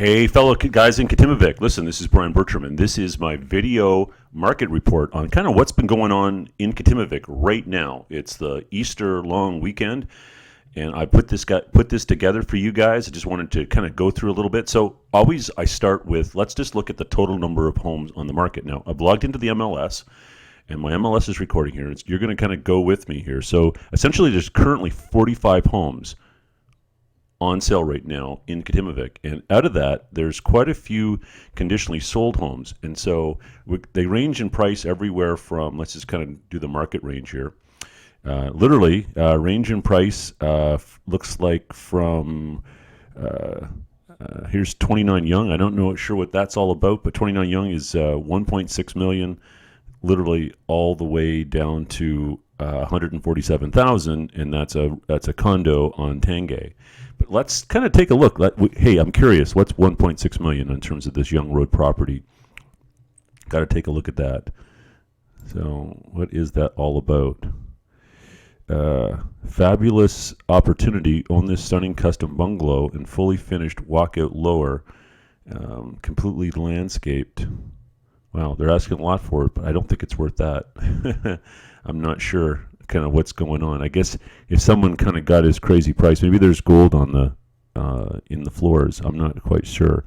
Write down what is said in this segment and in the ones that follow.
Hey, fellow guys in Katimivik. Listen, this is Brian Bertrim, and this is my video market report on kind of what's been going on in Katimivik right now. It's the Easter long weekend, and I put this together for you guys. I just wanted to kind of go through a little bit. So always I start with, let's just look at the total number of homes on the market. Now, I've logged into the MLS, and my MLS is recording here. You're going to kind of go with me here. So essentially, there's currently 45 homes on sale right now in Katimivik, and out of that there's quite a few conditionally sold homes, and so they range in price everywhere from, let's just kind of do the market range here, literally range in price looks like from here's 29 Young. I don't know sure what that's all about, but 29 Young is 1.6 million, literally all the way down to 147,000, and that's a condo on Tangay. But let's kind of take a look. Hey, I'm curious, what's 1.6 million in terms of this Young Road property? Got to take a look at that. So what is that all about? Fabulous opportunity. Own this stunning custom bungalow and fully finished walkout lower, completely landscaped. Wow, they're asking a lot for it, but I don't think it's worth that. I'm not sure kind of what's going on. I guess if someone kind of got his crazy price, maybe there's gold on the in the floors. I'm not quite sure.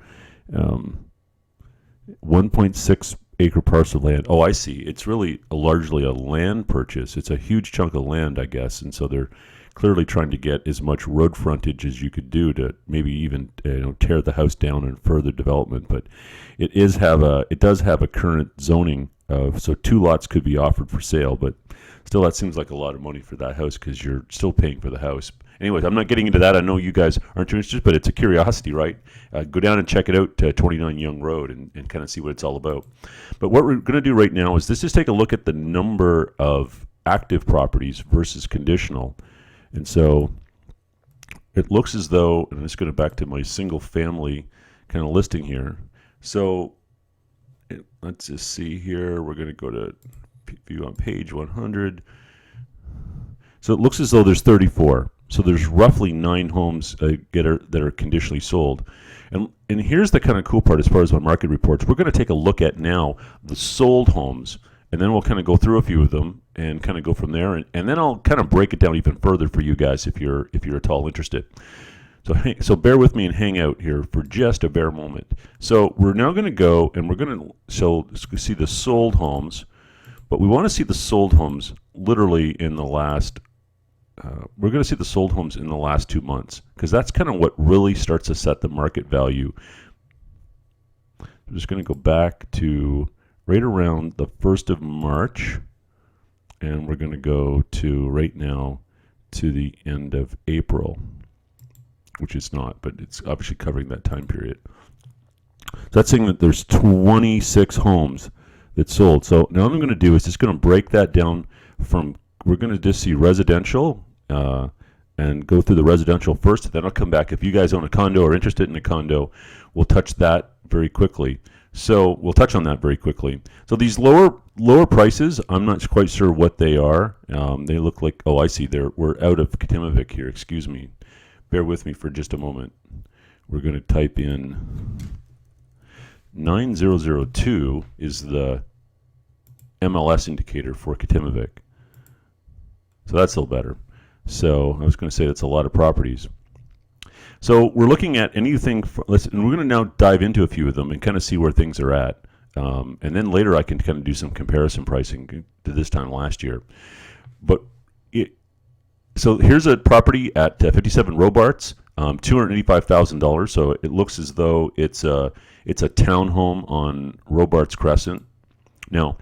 1.6 acre parcel of land. Oh, I see. It's really largely a land purchase. It's a huge chunk of land, I guess, and so they're clearly trying to get as much road frontage as you could do to maybe even tear the house down and further development. But it does have a current zoning of, so 2 lots could be offered for sale, but still that seems like a lot of money for that house because you're still paying for the house. Anyways, I'm not getting into that. I know you guys aren't too interested, but it's a curiosity, right? Go down and check it out, 29 Young Road, and kind of see what it's all about. But what we're going to do right now is just take a look at the number of active properties versus conditional. And so it looks as though, and I'm just going to back to my single family kind of listing here. So let's just see here. We're going to go to view on page 100. So it looks as though there's 34. So there's roughly 9 homes that are conditionally sold. And here's the kind of cool part as far as my market reports. We're going to take a look at now the sold homes, and then we'll kind of go through a few of them and kind of go from there. And then I'll kind of break it down even further for you guys if you're at all interested. So bear with me and hang out here for just a bare moment. So we're now going to go and we're going to see the sold homes, but we want to see the sold homes literally in the last. We're going to see the sold homes in the last 2 months because that's kind of what really starts to set the market value. I'm just going to go back to right around the 1st of March, and we're going to go to right now to the end of April, which it's not, but it's obviously covering that time period. So that's saying that there's 26 homes that sold. So now what I'm going to do is just going to break that down from, we're going to just see residential and go through the residential first, then I'll come back. If you guys own a condo or interested in a condo, we'll touch that very quickly. So we'll touch on that very quickly. So these lower prices, I'm not quite sure what they are. They look like, oh, I see. We're out of Katimivik here. Excuse me. Bear with me for just a moment. We're going to type in 9002 is the MLS indicator for Katimivik. So that's a little better. So I was going to say that's a lot of properties. So we're looking at anything, and we're going to now dive into a few of them and kind of see where things are at. And then later I can kind of do some comparison pricing to this time last year. But so here's a property at 57 Robarts, $285,000. So it looks as though it's a townhome on Robarts Crescent. Now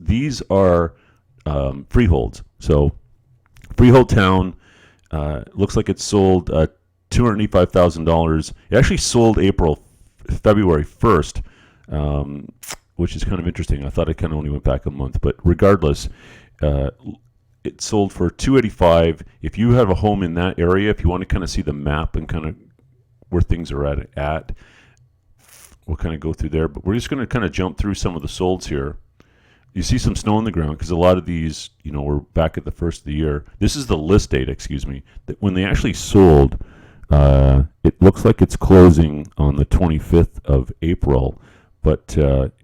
these are freeholds. So freehold town, looks like it sold $285,000. It actually sold February 1st, which is kind of interesting. I thought it kind of only went back a month, but regardless, it sold for $285,000. If you have a home in that area, if you want to kind of see the map and kind of where things are at, we'll kind of go through there. But we're just going to kind of jump through some of the solds here. You see some snow on the ground because a lot of these, were back at the first of the year. This is the list date, excuse me, that when they actually sold It looks like it's closing on the 25th of April, but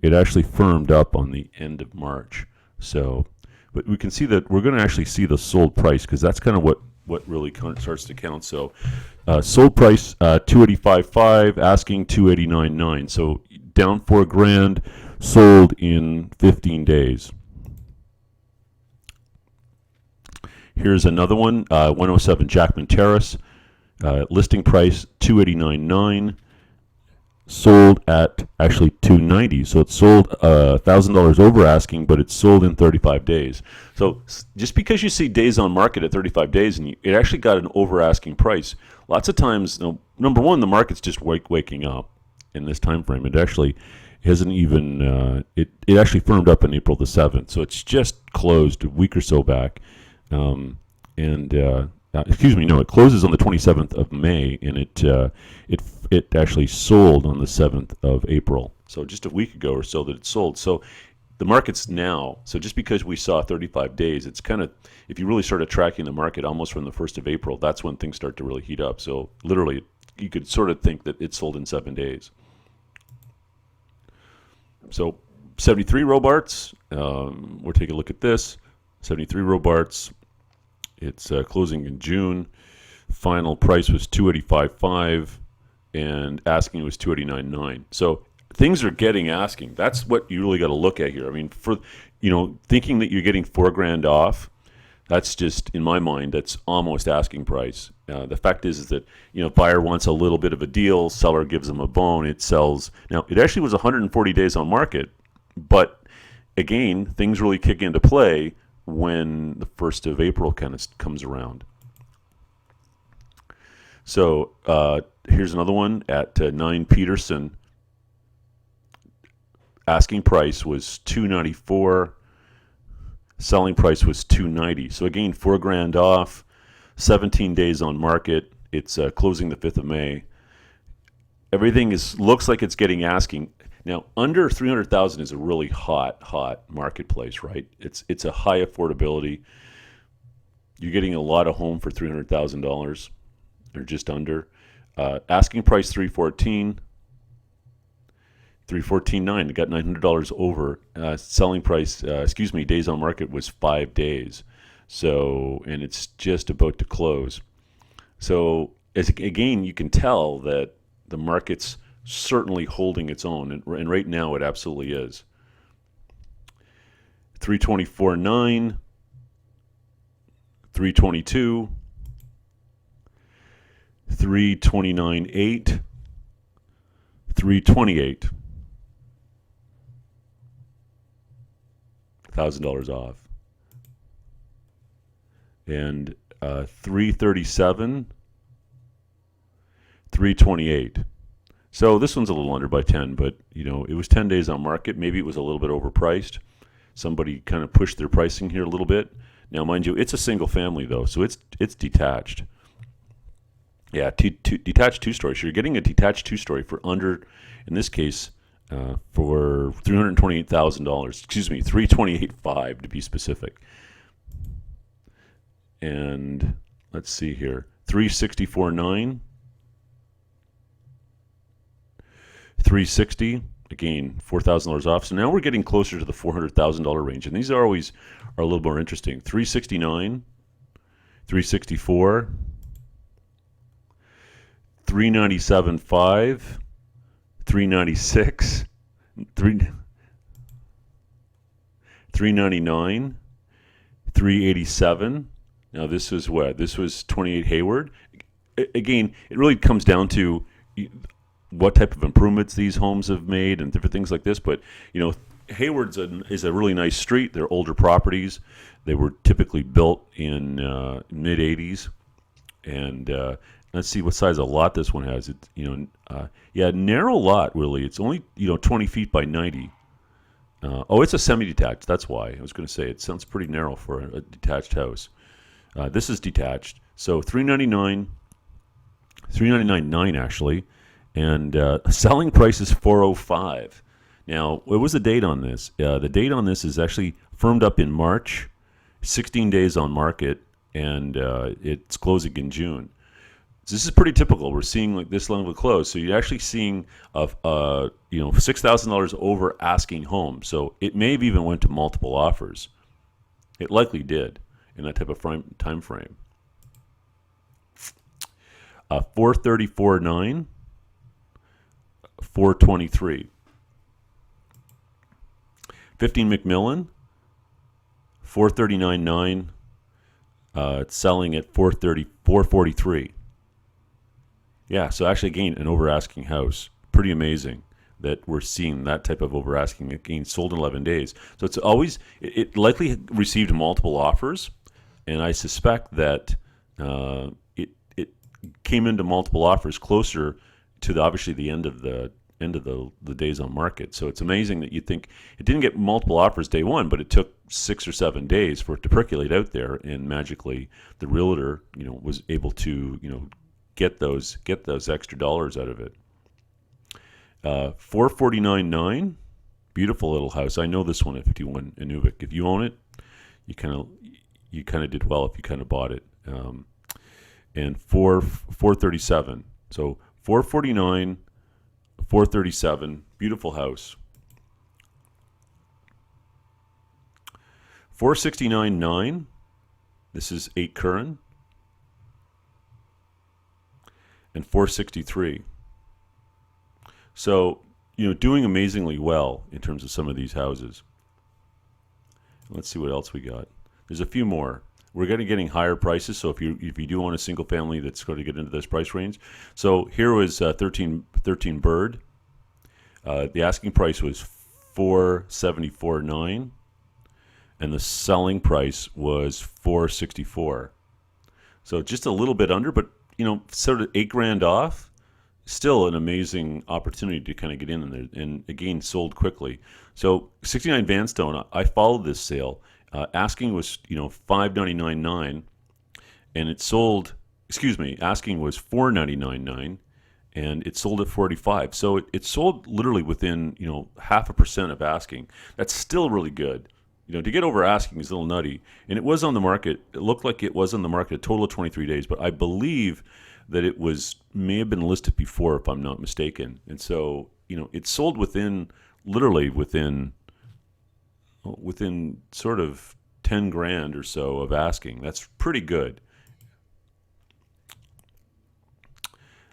it actually firmed up on the end of March. So, but we can see that we're going to actually see the sold price, because that's kind of what really starts to count. So, sold price 285.5, asking 289.9. So down $4,000, sold in 15 days. Here's another one, 107 Jackman Terrace, listing price 289.9, sold at actually 290. So it's sold $1,000 over asking, but it's sold in 35 days. So just because you see days on market at 35 days and it actually got an over asking price, lots of times, number one, the market's just waking up in this time frame. It actually hasn't even it actually firmed up on April the 7th, so it's just closed a week or so back. It closes on the 27th of May, and it actually sold on the 7th of April. So just a week ago or so that it sold. So the market's now. So just because we saw 35 days, it's kind of, if you really started tracking the market almost from the 1st of April, that's when things start to really heat up. So literally, you could sort of think that it sold in 7 days. So 73 Robarts, we'll take a look at this. 73 Robarts, it's closing in June. Final price was 285.5, and asking was 289.9. So things are getting asking. That's what you really got to look at here. I mean, for thinking that you're getting $4,000 off, that's just, in my mind, that's almost asking price. The fact is that buyer wants a little bit of a deal, seller gives them a bone, it sells. Now, it actually was 140 days on market, but again, things really kick into play when the 1st of April kind of comes around. So here's another one at 9 Peterson. Asking price was $294. Selling price was $290. So again, $4,000 off. 17 days on market. It's closing the 5th of May. Everything looks like it's getting asking. Now, under 300,000 is a really hot marketplace, right? It's a high affordability. You're getting a lot of home for $300,000, or just under. Asking price $314, $314.9. It got $900 over. Selling price, days on market was 5 days. So, and it's just about to close. So, again, you can tell that the market's certainly holding its own, and right now it absolutely is. 324.9, 322, 329.8, 328. $1,000 off. And 337, 328. So this one's a little under by 10, but it was 10 days on market. Maybe it was a little bit overpriced. Somebody kind of pushed their pricing here a little bit. Now, mind you, it's a single family though, so it's detached. Yeah, detached two-story. So you're getting a detached two-story for under, in this case, for $328,000. Excuse me, $328,500 to be specific. And let's see here, 364.9. 360, again, $4,000 off. So now we're getting closer to the $400,000 range, and these are always a little more interesting. 369, 364, 397.5, 396, 399, 387. Now this was what? This was 28 Hayward. Again, it really comes down to what type of improvements these homes have made and different things like this. But Hayward's is a really nice street. They're older properties. They were typically built in mid 80s. And let's see what size of lot this one has. Narrow lot really. It's only 20 feet by 90. It's a semi-detached. That's why I was going to say it sounds pretty narrow for a detached house. This is detached. So 399.9 actually. And selling price is $405. Now, what was the date on this? The date on this is actually firmed up in March, 16 days on market, and it's closing in June. So this is pretty typical. We're seeing like this level of close. So you're actually seeing $6,000 over asking home. So it may have even went to multiple offers. It likely did in that type of time frame. 434.9, 423. 15 McMillan, 439.9. It's selling at 443. Yeah, so actually, again, an over asking house. Pretty amazing that we're seeing that type of over asking. Again, sold in 11 days. So it's always, it likely received multiple offers, and I suspect that it came into multiple offers closer to obviously the end of the days on market. So it's amazing that you think it didn't get multiple offers day one, but it took 6 or 7 days for it to percolate out there, and magically the realtor, was able to, get those extra dollars out of it. 449.9, beautiful little house. I know this one at 51 Katimivik. If you own it, you kind of did well if you kind of bought it. And 437. So 449, 437, beautiful house. 469.9. This is 8 Curran. And 463. So, doing amazingly well in terms of some of these houses. Let's see what else we got. There's a few more. We're going to getting higher prices, so if you do own a single family that's going to get into this price range. So here was 13 Bird. The asking price was 474.9, and the selling price was 464. So just a little bit under, but sort of $8,000 off. Still an amazing opportunity to kind of get in there, and again sold quickly. So 69 Vanstone, I followed this sale. Asking was $599.9, and it sold. Asking was $499.9, and it sold at $45. So it sold literally within 0.5% of asking. That's still really good. To get over asking is a little nutty. And it was on the market. It looked like it was on the market a total of 23 days, but I believe that it may have been listed before, if I'm not mistaken. And so, it sold within sort of 10 grand or so of asking. That's pretty good.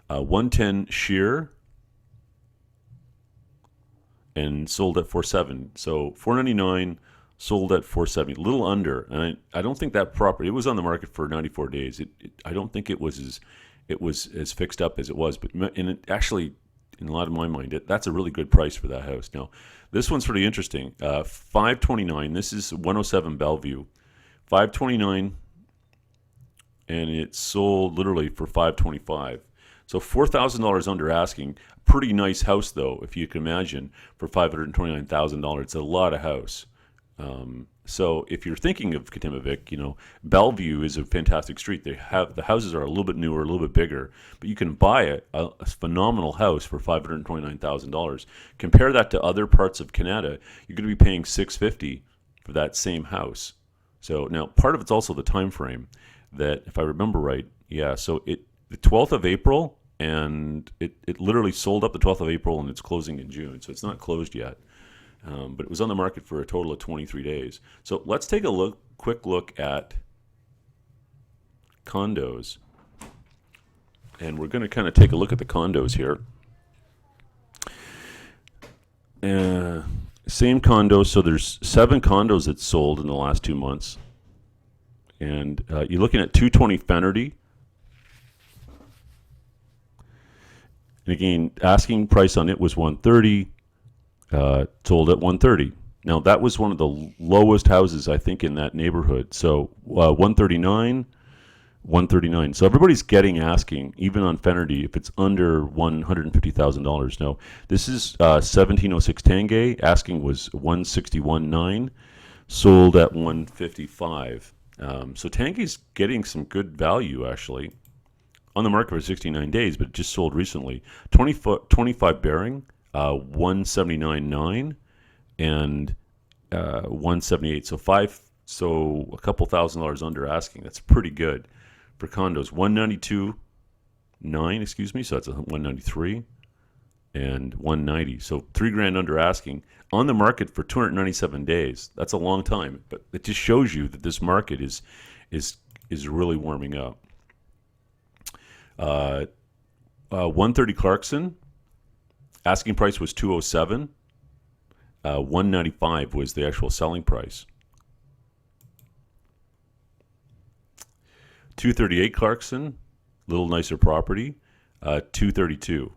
110 Sheer, and sold at 4.7. So 499. Sold at 470, a little under, and I don't think that property. It was on the market for 94 days. I don't think it was as fixed up as it was, but it actually, in a lot of my mind, that's a really good price for that house. Now, this one's pretty interesting. 529. This is 107 Bellevue, 529, and it sold literally for 525. So $4,000 under asking. Pretty nice house though, if you can imagine, for $529,000. It's a lot of house. So if you're thinking of Katimivik, Bellevue is a fantastic street. The houses are a little bit newer, a little bit bigger, but you can buy a phenomenal house for $529,000. Compare that to other parts of Canada, you're going to be paying $650 for that same house. So now part of it's also the time frame that, if I remember right, so the 12th of April, and it literally sold up the 12th of April, and it's closing in June, so it's not closed yet. But it was on the market for a total of 23 days. So let's take a quick look at condos. And we're going to kind of take a look at the condos here. Same condos. So there's 7 condos that sold in the last 2 months. And you're looking at 220 Fennerty. And again, asking price on it was 130. Sold at 130. Now that was one of the lowest houses I think in that neighborhood. So 139, 139. So everybody's getting asking, even on Fennerty, if it's under $150,000. Now this is 1706 Tangay. Asking was 161.9. Sold at 155. So Tangay's getting some good value actually. On the market for 69 days, but it just sold recently. 25 Bearing. 179.9 and 178. So a couple $1,000s under asking. That's pretty good for condos. 192 excuse me. So that's a 193 and 190. So $3,000 under asking on the market for 297 days. That's a long time, but it just shows you that this market is really warming up. 130 Clarkson, asking price was 207. 195 was the actual selling price. 238 Clarkson, little nicer property, 232.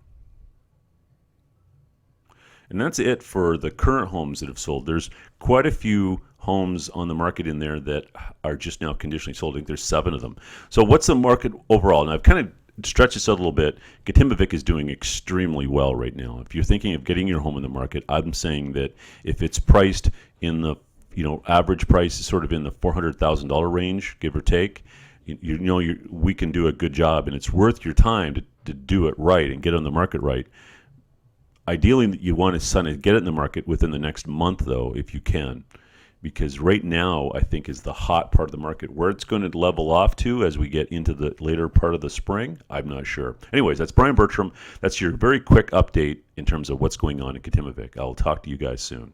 And that's it for the current homes that have sold. There's quite a few homes on the market in there that are just now conditionally sold. I think there's 7 of them. So what's the market overall? And I've kind of stretched this out a little bit. Katimivik is doing extremely well right now. If you're thinking of getting your home in the market, I'm saying that if it's priced in the, average price is sort of in the $400,000 range, give or take, we can do a good job, and it's worth your time to do it right and get on the market right. Ideally, you want to get it in the market within the next month, though, if you can, because right now, I think, is the hot part of the market. Where it's going to level off to as we get into the later part of the spring, I'm not sure. Anyways, that's Brian Bertram. That's your very quick update in terms of what's going on in Katimivik. I'll talk to you guys soon.